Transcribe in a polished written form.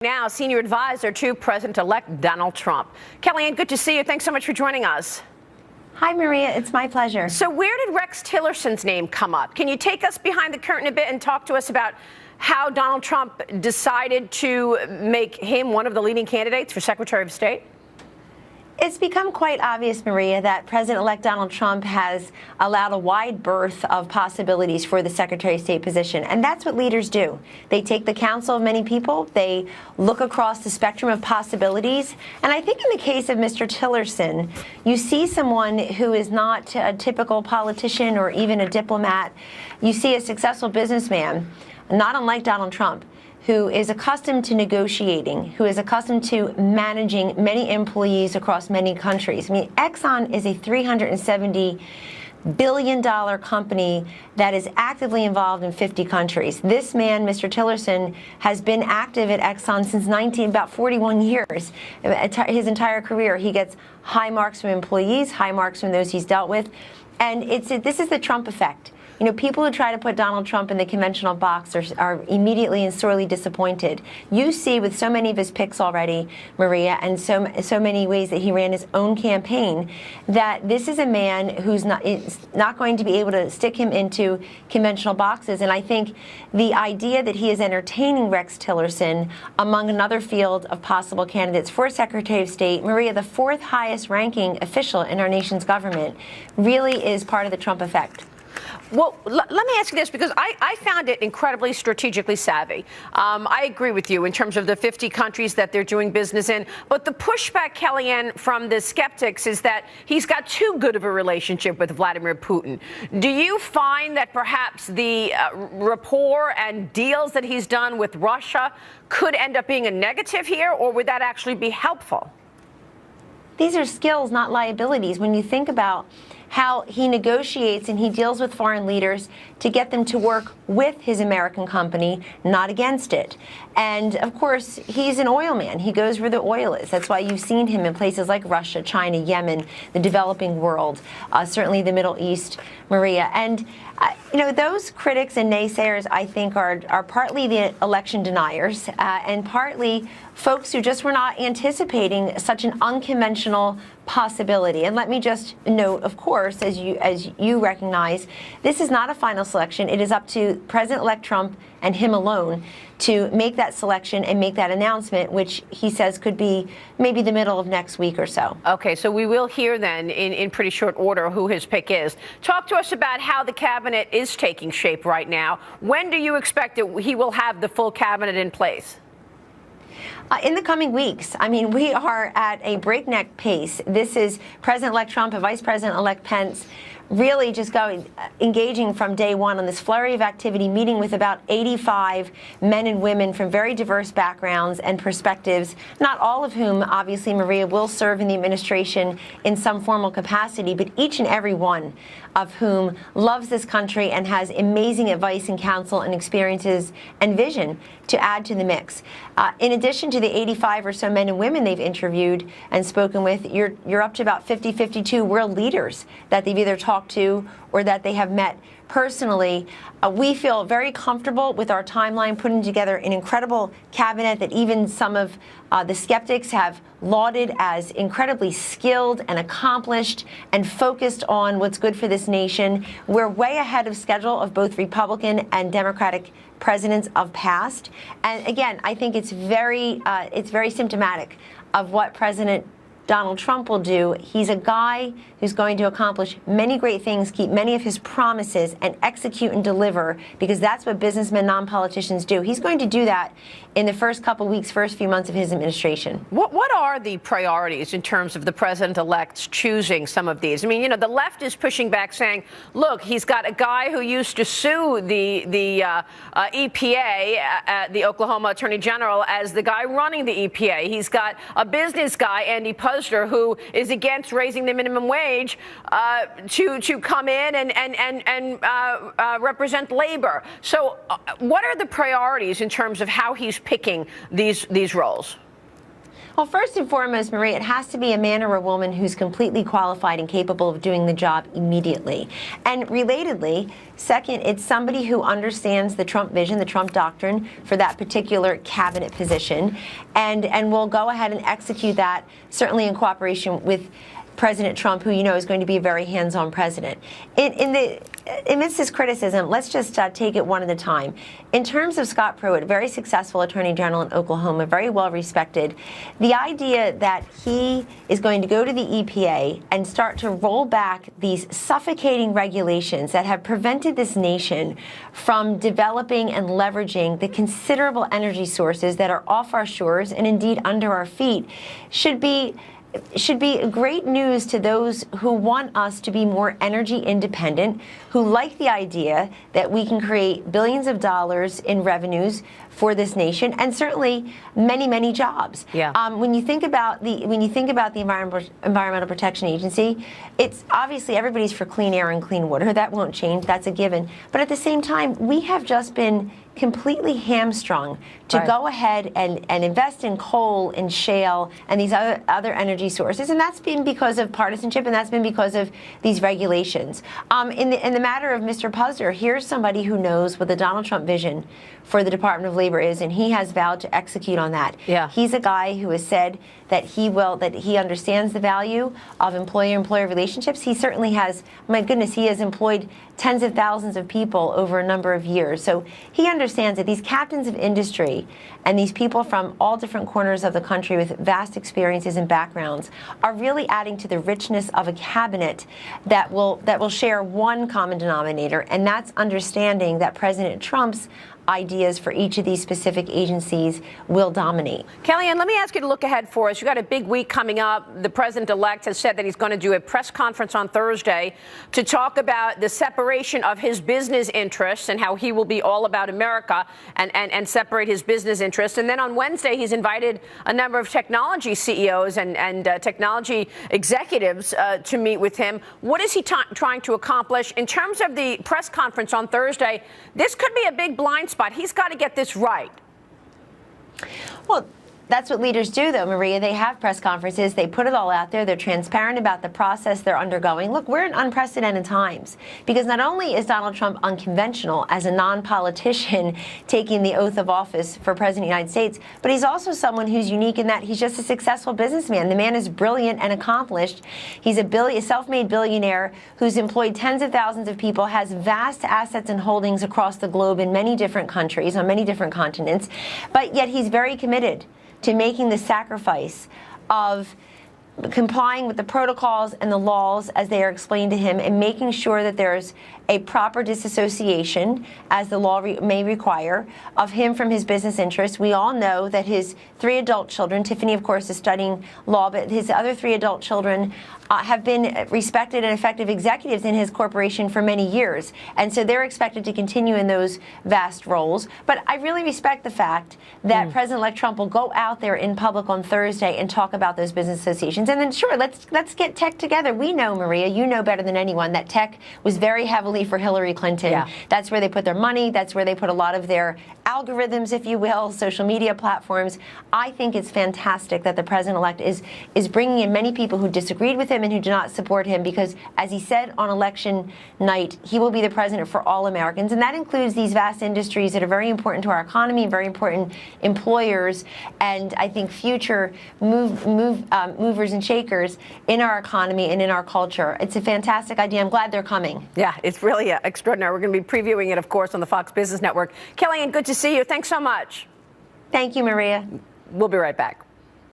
Now, senior advisor to President-elect Donald Trump. Kellyanne, good to see you. Thanks so much for joining us. Hi, Maria. It's my pleasure. So where did Rex Tillerson's name come up? Can you take us behind the curtain a bit and talk to us about how Donald Trump decided to make him one of the leading candidates for Secretary of State? It's become quite obvious, Maria, that President-elect Donald Trump has allowed a wide berth of possibilities for the Secretary of State position. And that's what leaders do. They take the counsel of many people. They look across the spectrum of possibilities. And I think in the case of Mr. Tillerson, you see someone who is not a typical politician or even a diplomat. You see a successful businessman, not unlike Donald Trump, who is accustomed to negotiating, who is accustomed to managing many employees across many countries. I mean, Exxon is a $370 billion company that is actively involved in 50 countries. This man, Mr. Tillerson, has been active at Exxon since about 41 years, his entire career. He gets high marks from employees, high marks from those he's dealt with. And this is the Trump effect. You know, people who try to put Donald Trump in the conventional box are immediately and sorely disappointed. You see with so many of his picks already, Maria, and so many ways that he ran his own campaign, that this is a man who's not going to be able to stick him into conventional boxes. And I think the idea that he is entertaining Rex Tillerson among another field of possible candidates for Secretary of State, Maria, the fourth highest ranking official in our nation's government, really is part of the Trump effect. Well, let me ask you this, because I found it incredibly strategically savvy. I agree with you in terms of the 50 countries that they're doing business in. But the pushback, Kellyanne, from the skeptics is that he's got too good of a relationship with Vladimir Putin. Do you find that perhaps the rapport and deals that he's done with Russia could end up being a negative here, or would that actually be helpful? These are skills, not liabilities. When you think about how he negotiates and he deals with foreign leaders to get them to work with his American company, not against it. And of course, he's an oil man. He goes where the oil is. That's why you've seen him in places like Russia, China, Yemen, the developing world, certainly the Middle East, Maria. And you know, those critics and naysayers, I think, are partly the election deniers and partly folks who just were not anticipating such an unconventional possibility. And let me just note, of course, as you recognize, this is not a final selection. It is up to President-elect Trump and him alone to make that selection and make that announcement, which he says could be maybe the middle of next week or so. Okay, so we will hear then in pretty short order who his pick is. Talk to us about how the cabinet is taking shape right now. When do you expect that he will have the full cabinet in place? In the coming weeks. I mean, we are at a breakneck pace. This is President-elect Trump and Vice President-elect Pence really just engaging from day one on this flurry of activity, meeting with about 85 men and women from very diverse backgrounds and perspectives, not all of whom, obviously, Maria, will serve in the administration in some formal capacity, but each and every one of whom loves this country and has amazing advice and counsel and experiences and vision to add to the mix. In addition to the 85 or so men and women they've interviewed and spoken with, you're up to about 52 world leaders that they've either talked to or that they have met personally. We feel very comfortable with our timeline, putting together an incredible cabinet that even some of the skeptics have lauded as incredibly skilled and accomplished and focused on what's good for this nation. We're way ahead of schedule of both Republican and Democratic presidents of past. And again, I think it's very symptomatic of what President Donald Trump will do. He's a guy who's going to accomplish many great things, keep many of his promises, and execute and deliver, because that's what businessmen, non-politicians do. He's going to do that in the first couple weeks, first few months of his administration. What are the priorities in terms of the president-elect's choosing some of these? I mean, you know, the left is pushing back, saying, look, he's got a guy who used to sue the EPA, the Oklahoma Attorney General, as the guy running the EPA. He's got a business guy, Andy Puzder, who is against raising the minimum wage to come in and represent labor. So what are the priorities in terms of how he's picking these roles? Well, first and foremost, Maria, it has to be a man or a woman who's completely qualified and capable of doing the job immediately. And relatedly, second, it's somebody who understands the Trump vision, the Trump doctrine for that particular cabinet position, and will go ahead and execute that, certainly in cooperation with President Trump, who you know is going to be a very hands-on president. Amidst this criticism, let's just take it one at a time. In terms of Scott Pruitt, a very successful attorney general in Oklahoma, very well respected, the idea that he is going to go to the EPA and start to roll back these suffocating regulations that have prevented this nation from developing and leveraging the considerable energy sources that are off our shores and indeed under our feet should be great news to those who want us to be more energy independent, who like the idea that we can create billions of dollars in revenues for this nation, and certainly many, many jobs. Yeah. When you think about the Environmental Protection Agency, it's obviously everybody's for clean air and clean water. That won't change. That's a given. But at the same time, we have just been completely hamstrung to go ahead and invest in coal and shale and these other energy sources, and that's been because of partisanship, and that's been because of these regulations. In the matter of Mr. Puzder, here's somebody who knows what the Donald Trump vision for the Department of Labor is, and he has vowed to execute on that. Yeah. He's a guy who has said that he understands the value of employer-employer relationships. He certainly has, my goodness, he has employed tens of thousands of people over a number of years. So he understands that these captains of industry and these people from all different corners of the country with vast experiences and backgrounds are really adding to the richness of a cabinet that will share one common denominator, and that's understanding that President Trump's ideas for each of these specific agencies will dominate. Kellyanne, let me ask you to look ahead for us. You've got a big week coming up. The president-elect has said that he's going to do a press conference on Thursday to talk about the separation of his business interests and how he will be all about America and separate his business interests. And then on Wednesday, he's invited a number of technology CEOs and technology executives to meet with him. What is he trying to accomplish? In terms of the press conference on Thursday, this could be a big blind spot. He's got to get this right. Well, that's what leaders do, though, Maria. They have press conferences. They put it all out there. They're transparent about the process they're undergoing. Look, we're in unprecedented times because not only is Donald Trump unconventional as a non-politician taking the oath of office for President of the United States, but he's also someone who's unique in that he's just a successful businessman. The man is brilliant and accomplished. He's a self-made billionaire who's employed tens of thousands of people, has vast assets and holdings across the globe in many different countries, on many different continents, but yet he's very committed to making the sacrifice of complying with the protocols and the laws as they are explained to him and making sure that there's a proper disassociation, as the law may require, of him from his business interests. We all know that his 3 adult children, Tiffany, of course, is studying law, but his other 3 adult children have been respected and effective executives in his corporation for many years. And so they're expected to continue in those vast roles. But I really respect the fact that President-elect Trump will go out there in public on Thursday and talk about those business associations. And then, sure, let's get tech together. We know, Maria, you know better than anyone, that tech was very heavily for Hillary Clinton. Yeah. That's where they put their money. That's where they put a lot of their algorithms, if you will, social media platforms. I think it's fantastic that the president-elect is bringing in many people who disagreed with him and who do not support him because, as he said on election night, he will be the president for all Americans. And that includes these vast industries that are very important to our economy, very important employers, and I think future movers and shakers in our economy and in our culture. It's a fantastic idea. I'm glad they're coming. Yeah, it's really extraordinary. We're going to be previewing it, of course, on the Fox Business Network. Kellyanne, good to see you. Thanks so much. Thank you, Maria. We'll be right back.